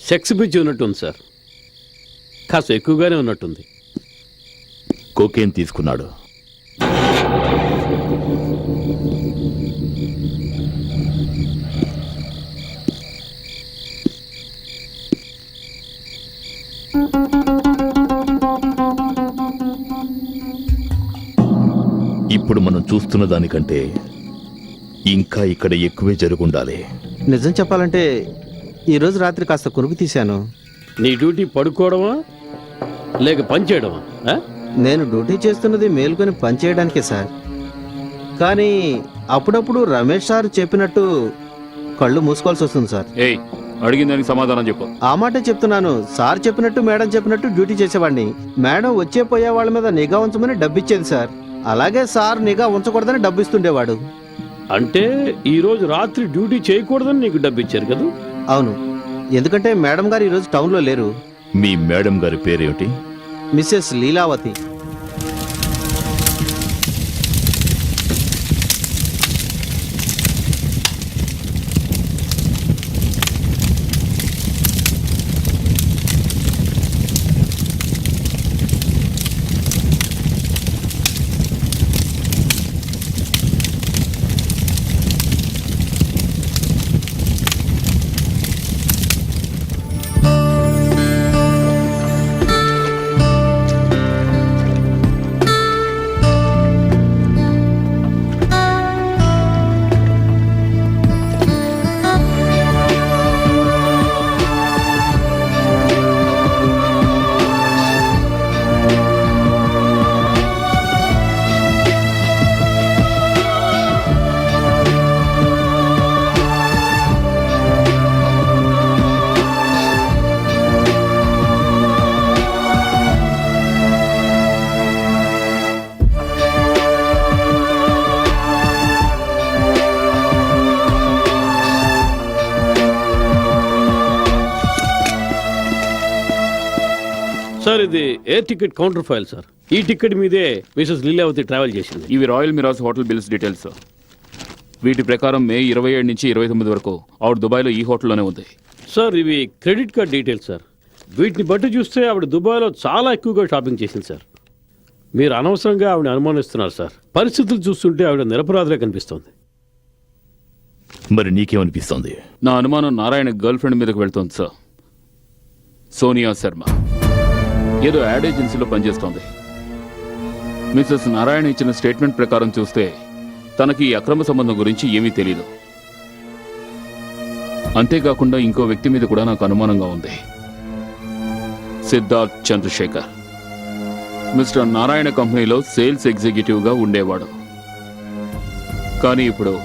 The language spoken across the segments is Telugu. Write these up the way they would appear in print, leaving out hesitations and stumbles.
సెక్స్ పిచ్చి ఉన్నట్టుంది సార్, కాస్త ఎక్కువగానే ఉన్నట్టుంది. కోకేన్ తీసుకున్నాడు. ఇప్పుడు మనం చూస్తున్న దానికంటే ఇంకా ఇక్కడ ఎక్కువే జరుగుండాలి. నిజం చెప్పాలంటే ఈరోజు రాత్రి కాస్త కునుకు తీశాను. నీ డ్యూటీ పడుకోవడమా లేక పని చేయడమా? నేను డ్యూటీ చేస్తున్నది మేలుకొని పనిచేయడానికే సార్. కానీ అప్పుడప్పుడు రమేష్ సార్ చెప్పినట్టు కళ్ళు మూసుకోవాల్సి వస్తుంది సార్. ఏయ్, అడిగిన దానికి సమాధానం చెప్పు. ఆ మాటే చెప్తున్నాను. సార్ చెప్పినట్టు మేడం చెప్పినట్టు డ్యూటీ చేసేవాడిని. మేడం వచ్చే పోయే వాళ్ళ మీద నిఘా ఉంచమని డబ్బిచ్చేది సార్. అలాగే సార్ నిఘా ఉంచకూడదని డబ్బు ఇస్తుండేవాడు. అంటే ఈరోజు రాత్రి డ్యూటీ చేయకూడదని నీకు డబ్బు ఇచ్చారు కదా? అవును, ఎందుకంటే మేడం గారు ఈరోజు టౌన్లో లేరు. మీ మేడం గారి పేరేమిటి? మిస్సెస్ లీలావతి. సార్, ఇది air ticket counter file sir. ఈ టికెట్ మీదే మిసెస్ లీలావతి ట్రావెల్ చేసింది. ఇవి Royal Mirage hotel bills details. వీటి ప్రకారం మే 27 నుంచి 29 వరకు ఆవిడ దుబాయ్లో ఈ హోటల్లోనే ఉంది. సార్, ఇవి క్రెడిట్ కార్డ్ డీటెయిల్స్ సార్. వీటిని బట్టి చూస్తే ఆవిడ దుబాయ్లో చాలా ఎక్కువగా షాపింగ్ చేసింది సార్. మీరు అనవసరంగా ఆవిడ అనుమానిస్తున్నారు సార్. పరిస్థితులు చూస్తుంటే ఆవిడ నిరపరాధిగా కనిపిస్తోంది. మరి నీకేమనిపిస్తోంది? నా అనుమానం నారాయణ గర్ల్ ఫ్రెండ్ మీదకి వెళ్తోంది సార్. సోనియా శర్మ ఏదో యాడ్ ఏజెన్సీలో పనిచేస్తోంది. మిసెస్ నారాయణ ఇచ్చిన స్టేట్మెంట్ ప్రకారం చూస్తే తనకి ఈ అక్రమ సంబంధం గురించి ఏమీ తెలీదు. అంతేకాకుండా ఇంకో వ్యక్తి మీద కూడా నాకు అనుమానంగా ఉంది. సిద్ధార్థ్ చంద్రశేఖర్ మిస్టర్ నారాయణ కంపెనీలో సేల్స్ ఎగ్జిక్యూటివ్గా ఉండేవాడు. కానీ ఇప్పుడు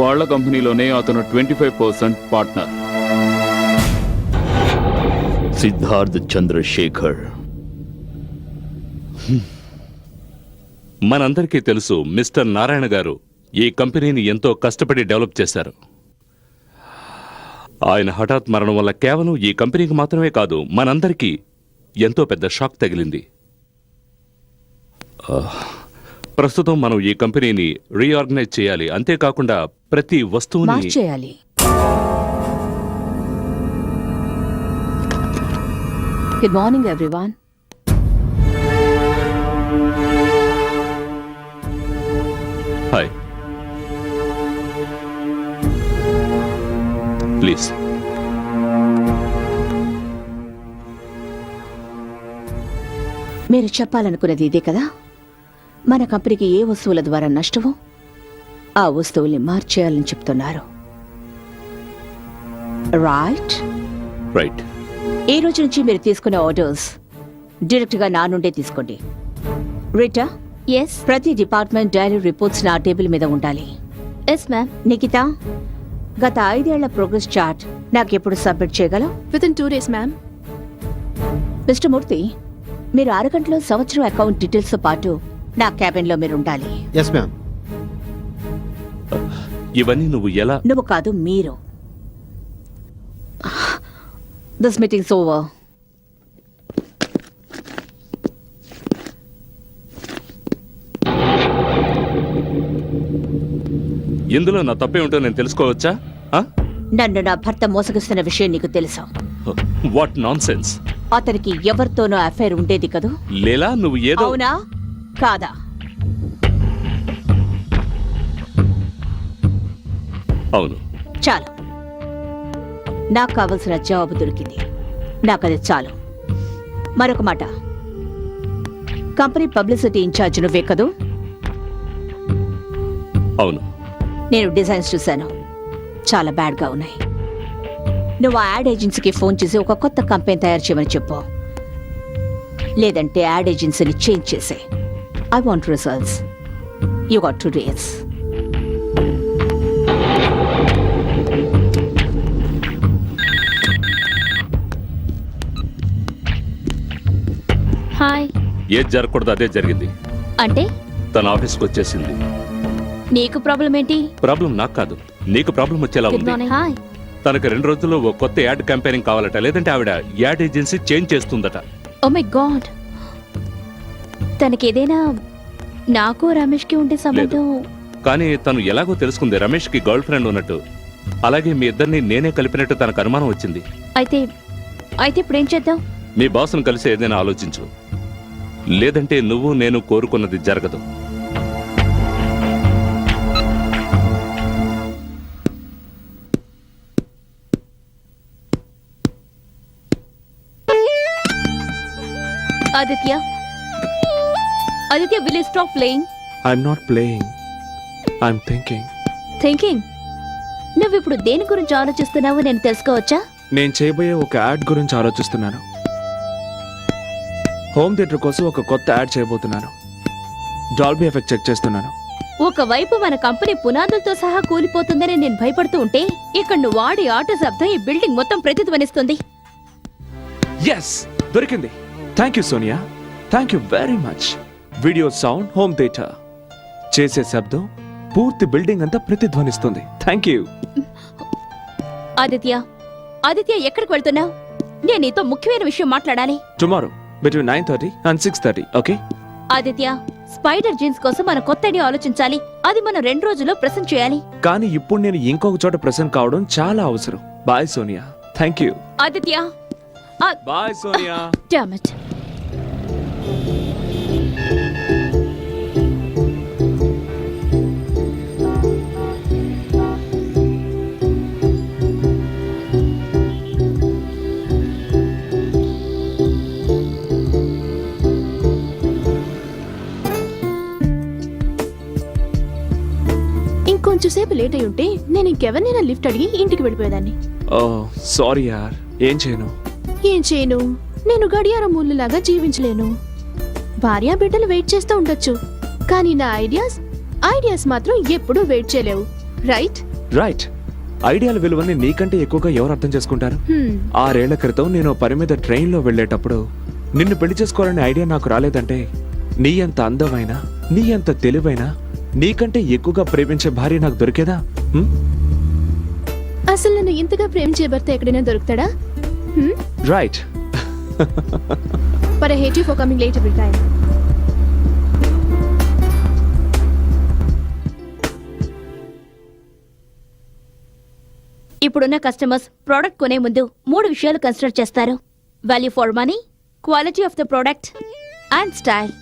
వాళ్ళ కంపెనీలోనే అతను 25% పార్ట్నర్. సిద్ధార్థ్ చంద్రశేఖర్. మనందరికీ తెలుసు, మిస్టర్ నారాయణ గారు ఈ కంపెనీని ఎంతో కష్టపడి డెవలప్ చేశారు. ఆయన హఠాత్ మరణం వల్ల కేవలం ఈ కంపెనీకి మాత్రమే కాదు, మనందరికీ ఎంతో పెద్ద షాక్ తగిలింది. ప్రస్తుతం మనం ఈ కంపెనీని రీఆర్గనైజ్ చేయాలి. అంతేకాకుండా ప్రతి వస్తువుని మార్చేయాలి. Good morning, everyone. Hi, please. మీరు చెప్పాలనుకున్నది ఇదే కదా? మన కంపెనీకి ఏ వస్తువుల ద్వారా నష్టమో ఆ వస్తువుల్ని మార్చేయాలని చెప్తున్నారు. రైట్? రైట్. ఈ రోజు నుంచి మీరు తీసుకునే ఆర్డర్స్ డైరెక్ట్ గా నా నుండే తీసుకోండి. రీటా, ఎస్ ప్రతి డిపార్ట్మెంట్ డైలీ రిపోర్ట్స్ నా టేబుల్ మీద ఉండాలి. Yes ma'am. నిఖిత, గత 5 ఏళ్ల ప్రోగ్రెస్ చార్ట్ నాకు ఎప్పుడు సబ్మిట్ చేయగలవు? Within 2 days ma'am. మిస్టర్ మూర్తి, మీరు 6 గంటలో సంవత్సరం అకౌంట్ డీటెయిల్స్ తో పాటు నా క్యాబిన్ లో మీరు ఉండాలి. Yes ma'am. ఇవన్నీ నువ్వు ఎలా? నువ్వు కాదు, మీరు. This meetings over. ఇందులో నా తప్పే ఉంటో నేను తెలుసుకోవచ్చా? నన్ను నా భర్త మోసగిస్తున్న విషయం నీకు తెలుసా? What non sense. అతనికి ఎవరితోనో అఫైర్ ఉండేది కదూ? లేలా, నువ్వు ఏదో అవునా కాదా? అవును. చాలు, నాకు కావలసిన జవాబు దొరికింది. నాకది చాలు. మరొక మాట, కంపెనీ పబ్లిసిటీ ఇన్ఛార్జ్ నువ్వే కదూ? అవును. నేను డిజైన్స్ చూశాను, చాలా బ్యాడ్గా ఉన్నాయి. నువ్వు ఆ యాడ్ ఏజెన్సీకి ఫోన్ చేసి ఒక కొత్త కంపెనీ తయారు చేయమని చెప్పు, లేదంటే యాడ్ ఏజెన్సీని చేంజ్ చేసే. I want results. You got 2 days. Hi. ఏది జరగకూడదు అదే జరిగింది. అంటే తన ఆఫీస్కి వచ్చేసింది. నీకు ప్రాబ్లం ఏంటి? ప్రాబ్లం నాకు కాదు, నీకు ప్రాబ్లం వచ్చేలా గుడ్ ఉంది. మార్నింగ్. హాయ్. తనకు 2 రోజుల్లో ఓ కొత్త యాడ్ క్యాంపెయినింగ్ కావాలట, లేదంటే ఆవిడ యాడ్ ఏజెన్సీ చేంజ్ చేస్తుందట. Oh my God. తనకి ఏదైనా నాకు రమేష్కి ఉండే సంబంధం? కానీ తను ఎలాగో తెలుసుకుంది రమేష్కి గర్ల్ ఫ్రెండ్ ఉన్నట్టు. అలాగే మీ ఇద్దరిని నేనే కలిపినట్టు తనకు అనుమానం వచ్చింది. అయితే ఇప్పుడు ఏం చేద్దాం? మీ బాస్ను కలిసి ఏదైనా ఆలోచించు, లేదంటే నువ్వు నేను కోరుకున్నది జరగదు. Aditya, will you stop playing? I'm not playing. I'm thinking. Thinking? నువ్వు ఇప్పుడు దేని గురించి ఆలోచిస్తున్నావో నేను తెలుసుకోవచ్చా? నేను చేయబోయే ఒక యాడ్ గురించి ఆలోచిస్తున్నాను. హోమ్ థియేటర్ కోసం ఒక కొత్త యాడ్ చేయబోతున్నాను. డాల్బీ ఎఫెక్ట్ చెక్ చేస్తున్నాను. ఒకవైపు మన కంపెనీ పునాదులతో సహా కూలిపోతుందని నేను భయపడుతూ ఉంటే, ఇక్కడ నువ్వు వాడి ఆట శబ్దం ఈ బిల్డింగ్ మొత్తం ప్రతిధ్వనిస్తుంది. ఎస్, దొరికింది. Thank you Sonia, thank you very much. Video sound home theatre చేసే శబ్దం పూర్తి బిల్డింగ్ అంతా ప్రతిధ్వనిస్తుంది. Thank you. ఆదిత్య ఎక్కడికి వెళ్తున్నావు? నేను నీతో ముఖ్యమైన విషయం మాట్లాడాలి. Tomorrow between 9:30 and 6:30. Okay Aditya, spider jeans కోసం మన కొత్త ఐడియా ఆలోచించాలి. అది మనం 2 రోజుల్లో ప్రెజెంట్ చేయాలి. కానీ ఇప్పుడు నేను ఇంకొక చోట ప్రెసెంట్ కావడం చాలా అవసరం. Bye Sonia. Thank you. Aditya. Bye Sonia. Damn it. ఇంకొంచెం సేపు లేట్ అయి ఉంటే నేను ఇంకెవరినైనా లిఫ్ట్ అడిగి ఇంటికి వెళ్ళిపోయేదాన్ని. ఓ సారీ యార్. ఏం చేయను? నేను గడియారం ముళ్ళులాగా జీవించలేను. భార్య బిడ్డలు వెయిట్ చేస్తూ ఉండొచ్చు, కానీ నా ఐడియాస్ మాత్రం ఎప్పుడూ వెయిట్ చేయలేవు. రైట్? రైట్. ఐడియాల విలువని నీకంటే ఎక్కువగా ఎవరు అర్థం చేసుకుంటారు? 6 ఏళ్ల క్రితం నేను పని మీద ట్రైన్లో వెళ్ళేటప్పుడు నిన్ను పెళ్లి చేసుకోవాలనే ఐడియా నాకు రాలేదంటే, నీ అంత అందమైన, నీ అంత తెలివైన, నీకంటే ఎక్కువగా ప్రేమించే భార్య నాకు దొరికేదా? అసలు నన్ను ఇంతగా ప్రేమించే భర్త ఎక్కడైనా దొరుకుతాడా? Right. But I hate you for coming late every time. ఇప్పుడున్న కస్టమర్స్ ప్రోడక్ట్ కొనే ముందు 3 విషయాలు కన్సిడర్ చేస్తారు: value for money, quality of the product and style.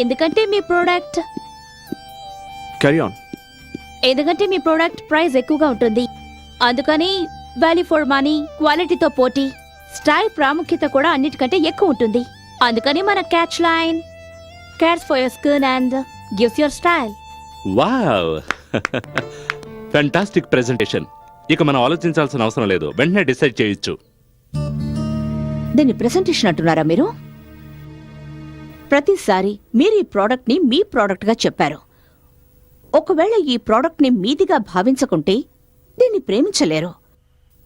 ఎందుకంటే మీ ప్రోడక్ట్ ప్రైస్ ఎక్కువగా ఉంటుంది. అందుకని వాల్యూ ఫర్ మనీ, క్వాలిటీతో పోటీ, స్టైల్ ప్రాముఖ్యత కూడా అన్నిటికంటే ఎక్కువ ఉంటుంది. అందుకని మన catch line cares for your skin and gives your style. Wow, fantastic presentation. ఇక మనం ఆలోచించాల్సిన అవసరం లేదు, వెంటనే డిసైడ్ చేయొచ్చు. దీన్ని ప్రెజెంటేషన్ అంటున్నారా మీరు? ప్రతిసారి మీరు ఈ ప్రోడక్ట్ని మీ ప్రోడక్ట్గా చెప్పారు. ఒకవేళ ఈ ప్రోడక్ట్ని మీదిగా భావించకుంటే దీన్ని ప్రేమించలేరు.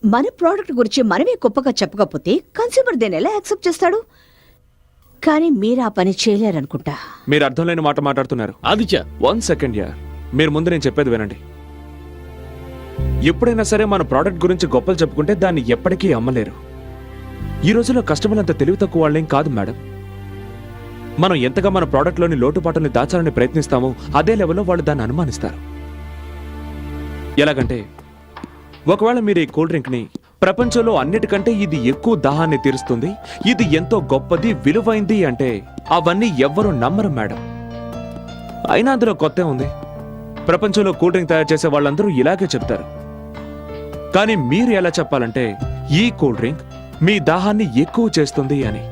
మన ప్రోడక్ట్ గురించి మనమే గొప్పగా చెప్పకపోతే కన్స్యూమర్ దీన్ని ఎలా యాక్సెప్ట్ చేస్తాడు? కానీ మీరు ఆ పని చేయలేరనుకుంటా. మీరు అర్థం లేని మాట మాట్లాడుతున్నారు. ఆదిత్య, 1 second యార్. మీరు ముందు నేను చెప్పేది వినండి. ఎప్పుడైనా సరే మన ప్రోడక్ట్ గురించి గొప్పలు చెప్పుకుంటే దాన్ని ఎప్పటికీ అమ్మలేరు. ఈ రోజుల్లో కస్టమర్లు అంత తెలివి తక్కువ వాళ్ళేం కాదు మేడం. మనం ఎంతగా మన ప్రోడక్ట్లోని లోటుపాటుని దాచాలని ప్రయత్నిస్తామో అదే లెవెల్లో వాళ్ళు దాన్ని అనుమానిస్తారు. ఎలాగంటే ఒకవేళ మీరు ఈ కూల్ డ్రింక్ ని ప్రపంచంలో అన్నిటికంటే ఇది ఎక్కువ దాహాన్ని తీరుస్తుంది, ఇది ఎంతో గొప్పది, విలువైంది అంటే అవన్నీ ఎవ్వరూ నమ్మరు మేడం. అయినా అందులో కొత్త ఉంది. ప్రపంచంలో కూల్ డ్రింక్ తయారు చేసే వాళ్ళందరూ ఇలాగే చెప్తారు. కానీ మీరు ఎలా చెప్పాలంటే ఈ కూల్ డ్రింక్ మీ దాహాన్ని ఎక్కువ చేస్తుంది అని.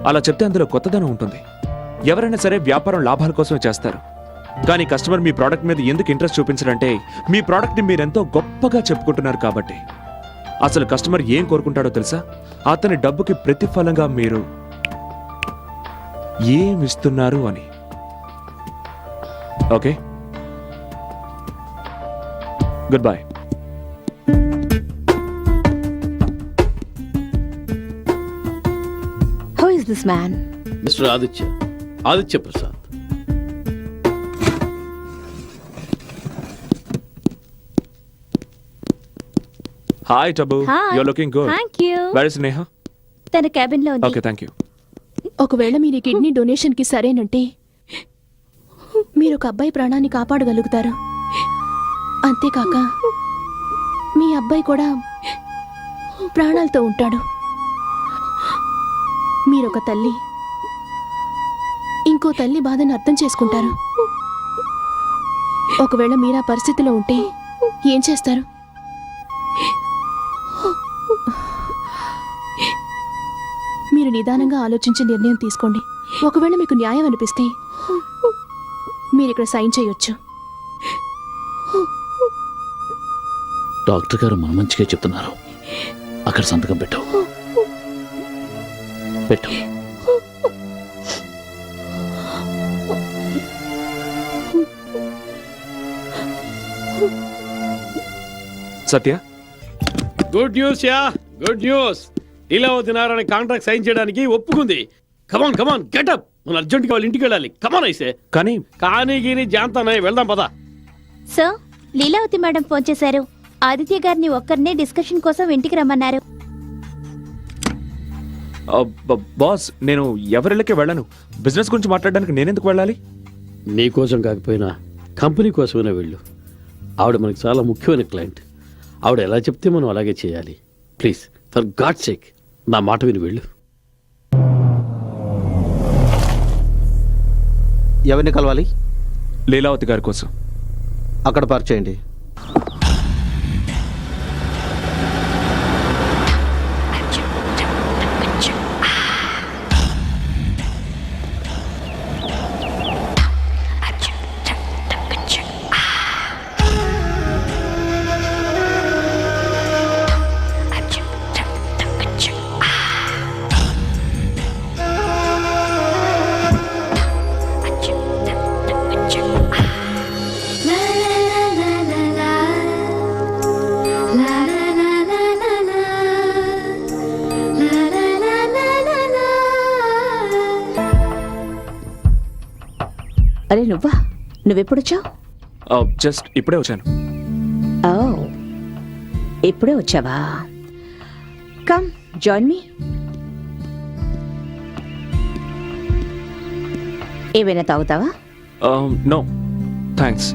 అలా చెప్తే అందులో కొత్తదనం ఉంటుంది. ఎవరైనా సరే వ్యాపారం లాభాల కోసమే చేస్తారు. కానీ కస్టమర్ మీ ప్రోడక్ట్ మీద ఎందుకు ఇంట్రెస్ట్ చూపించడంటే మీ ప్రోడక్ట్ని మీరెంతో గొప్పగా చెప్పుకుంటున్నారు కాబట్టి. అసలు కస్టమర్ ఏం కోరుకుంటాడో తెలుసా? అతని డబ్బుకి ప్రతిఫలంగా మీరు ఏమిస్తున్నారు అని. Okay, good bye. How is this man? Mister Aditya Prasad. Hi Tabu, Hi. Your looking good. Thank you. Where is Sneha? తన క్యాబిన్ లో ఉంది. Okay, thank you. ఒకవేళ మీరు ఈ కిడ్నీ డొనేషన్ కి సరేనంటే మీరు ఒక అబ్బాయి ప్రాణాన్ని కాపాడగలుగుతారు. అంతేకాక మీ అబ్బాయి కూడా ప్రాణాలతో ఉంటాడు. మీరొక తల్లి ఇంకో తల్లి బాధను అర్థం చేసుకుంటారు. ఒకవేళ మీరు ఆ పరిస్థితిలో ఉంటే ఏం చేస్తారు? మీరు నిదానంగా ఆలోచించి నిర్ణయం తీసుకోండి. ఒకవేళ మీకు న్యాయం అనిపిస్తే మీరు ఇక్కడ సైన్ చేయొచ్చు. డాక్టర్ గారు మన మంచిగా చెప్తున్నారు. అక్కడ సంతకం పెట్టు. పెట్టు. Satya, good news ya, good news. Leelavati Narayan contract sign చేయడానికి ఒప్పుకుంది. Come on get up. మనం అర్జెంట్గా వాళ్ళ ఇంటికి వెళ్ళాలి. కమాన్ అయితే. కానీ గీని జాంతానయ్య వెళ్దాం పదా. సార్, లీలావతి మేడం ఫోన్ చేశారు. ఆదిత్య గారిని ఒక్కరినే డిస్కషన్ కోసం ఇంటికి రమ్మన్నారు. బాస్, నేను ఎవరిళ్ళకి వెళ్ళను. బిజినెస్ గురించి మాట్లాడడానికి నేనెందుకు వెళ్ళాలి? నీ కోసం కాకపోయినా కంపెనీ కోసమైనా వెళ్ళు. ఆవిడ మనకు చాలా ముఖ్యమైన క్లయింట్. ఆవిడ ఎలా చెప్తే మనం అలాగే చేయాలి. ప్లీజ్, ఫర్ గాడ్ సేక్ నా మాట విని వెళ్ళు. ఎవరిని కలవాలి? లీలావతి గారి కోసం. అక్కడ పార్క్ చేయండి. అరే నువ్వా? నువ్వెప్పుడొచ్చావు? జస్ట్ ఇప్పుడే వచ్చాను. ఓ, ఇప్పుడే వచ్చావా? Come join me. ఏమైనా తాగుతావా? No thanks.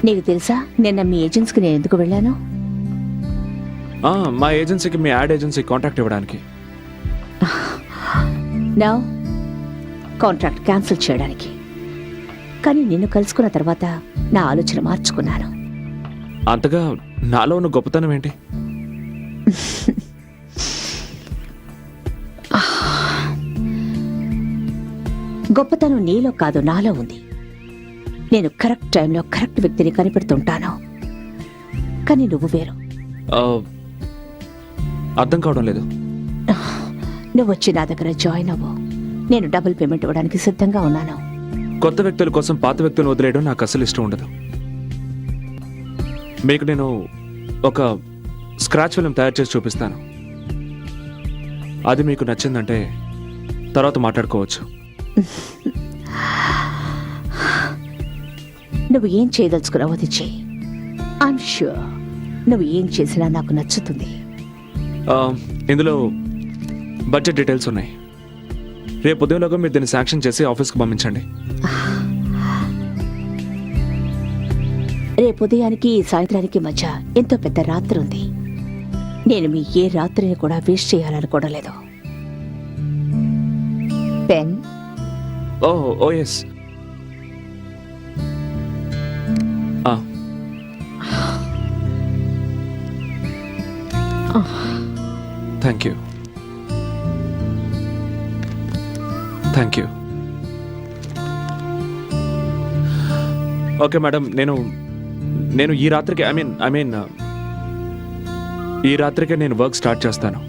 నీకు తెలుసా నిన్న మీ ఏజెన్సీకి నేను ఎందుకు వెళ్ళాను? మా ఏజెన్సీకి మీ యాడ్ ఏజెన్సీ కాంటాక్ట్ ఇవ్వడానికి. నా కాంట్రాక్ట్ క్యాన్సిల్ చేయడానికి. కానీ నిన్ను కలుసుకున్న తర్వాత నా ఆలోచన మార్చుకున్నాను. అంతగా నాలో ఉన్న గొప్పతనం ఏంటి? గొప్పతనం నీలో కాదు, నాలో ఉంది. నేను కరెక్ట్ టైంలో కరెక్ట్ వ్యక్తిని కనిపెడుతుంటాను. కానీ నువ్వు వేరు. అర్థం కావడం లేదు. నువ్వు వచ్చి నా దగ్గర జాయిన్ అవ్వు. నేను డబుల్ పేమెంట్ ఇవ్వడానికి సిద్ధంగా ఉన్నాను. కొత్త వ్యక్తుల కోసం పాత వ్యక్తులను వదిలేయడం నాకు అసలు ఇష్టం ఉండదు. మీకు నేను ఒక స్క్రాచ్ ఫిల్మ్ తయారు చేసి చూపిస్తాను. అది మీకు నచ్చిందంటే తర్వాత మాట్లాడుకోవచ్చు. నువ్వు ఏం చేయదలుచుకున్నావో అది చెయ్యి. ఐఎమ్ ష్యూర్ నువ్వు ఏం చేసినా నాకు నచ్చుతుంది. ఇందులో బడ్జెట్ డీటెయిల్స్ ఉన్నాయి. రేపు ఉదయంలోగా మీరు దీన్ని శాంక్షన్ చేసి ఆఫీస్కి పంపించండి. రేపు రేపు ఉదయానికి ఈ సాయంత్రానికి మధ్య ఎంతో పెద్ద రాత్రి ఉంది. నేను మీ ఏ రాత్రిని కూడా వేస్ట్ చేయాలనుకోవడం లేదు. Pen. Oh yes. Thank you. Thank you. Okay madam, నేను ఈ రాత్రికి ఐ మీన్ ఈ రాత్రికే నేను వర్క్ స్టార్ట్ చేస్తాను.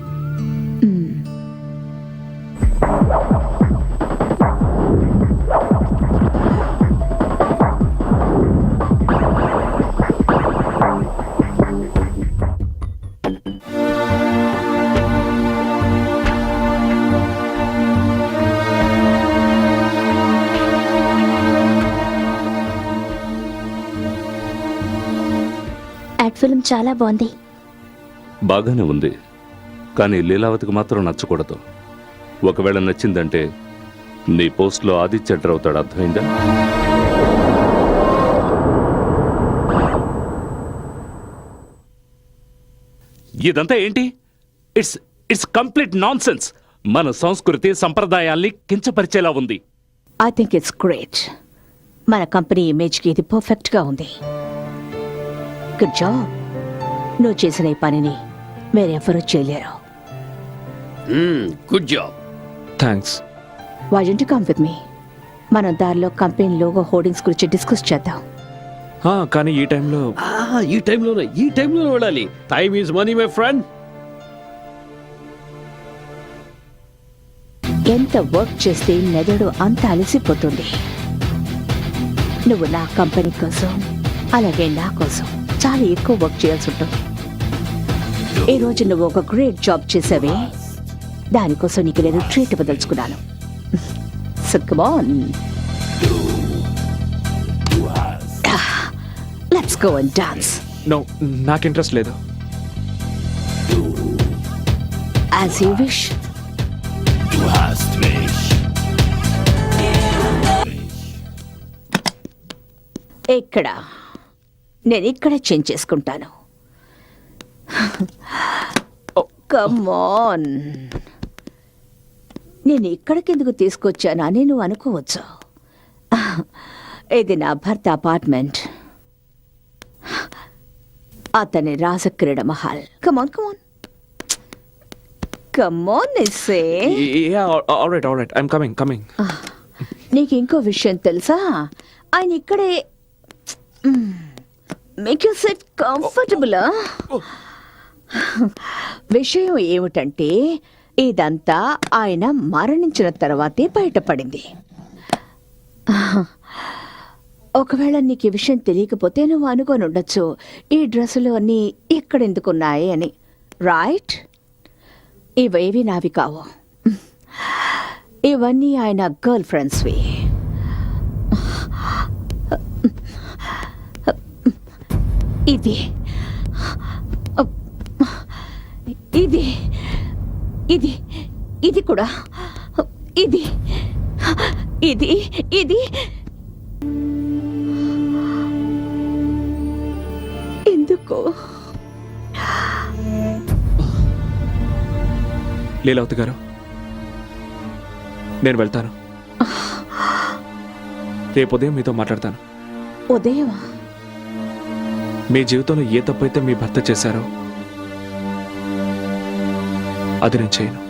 యాడ్ ఫిల్మ్ చాలా బాగుంది. బాగానే ఉంది, కానీ లీలావతికి మాత్రం నచ్చకూడదు. ఒకవేళ నచ్చిందంటే నీ పోస్ట్లో ఆదిత్య ఎంటర్ అవుతాడు, అర్థమైందా? ఇదంతా ఏంటి? It's it's complete nonsense. మన సంస్కృతి సంప్రదాయాల్ని కించపరిచేలా ఉంది. I think it's great. మన కంపెనీ ఇమేజ్కి ఇది పర్ఫెక్ట్గా ఉంది. Good job. నువ్వు చేసిన ఈ పనిని వేరెవరూ చేయలేరు. Good job. Thanks. Why don't you come with me? మనం దారిలో కంపెనీ లోగో హోర్డింగ్స్ గురించి డిస్కస్ చేద్దాం. కానీ ఈ టైంలో ఈ టైంలోనే వెళ్ళాలి. Time is money my friend. ఎంత వర్క్ చేస్తే మెదడు అంత అలసిపోతుంది. నువ్వు నా కంపెనీ కోసం అలాగే నా కోసం చాలా ఎక్కువ వర్క్ చేయాల్సి ఉంటుంది. ఈ రోజు నువ్వు ఒక గ్రేట్ జాబ్ చేసావే, దానికోసం నీకు నేను ట్రీట్ ఇవ్వదలుచుకున్నాను. So come on. Let's go and dance. No, నాకు ఇంట్రెస్ట్ లేదు. As you wish. ఇక్కడ నేను ఇక్కడే చేంజ్ చేసుకుంటాను. Come on. నేను ఇక్కడికెందుకు తీసుకొచ్చానా అని నువ్వు అనుకోవచ్చు. ఇది నా భర్త అపార్ట్మెంట్. అతని రాజక్రీడ మహల్. కమాన్ కమాన్ కమాన్ ఇస్సే. Alright, I'm coming. నీకు ఇంకో విషయం తెలుసా? ఆయన ఇక్కడే మేక్ యూ సెట్ కంఫర్టబుల్. విషయం ఏమిటంటే ఇదంతా ఆయన మరణించిన తర్వాతే బయటపడింది. ఒకవేళ నీకు ఈ విషయం తెలియకపోతే నువ్వు అనుకొని ఉండొచ్చు, ఈ డ్రెస్సులు అన్నీ ఎక్కడెందుకున్నాయి అని. రైట్? ఇవేవి నావి కావు. ఇవన్నీ ఆయన గర్ల్ ఫ్రెండ్స్వి. ఇది ఇది ఇది ఇది కూడా ఇది ఇది ఇది ఎందుకు? లీలావతి గారు, నేను వెళ్తాను. రేపు ఉదయం మీతో మాట్లాడతాను. ఉదయమా? మీ జీవితంలో ఏ తప్పైతే మీ భర్త చేశారో అది నేను చేయను.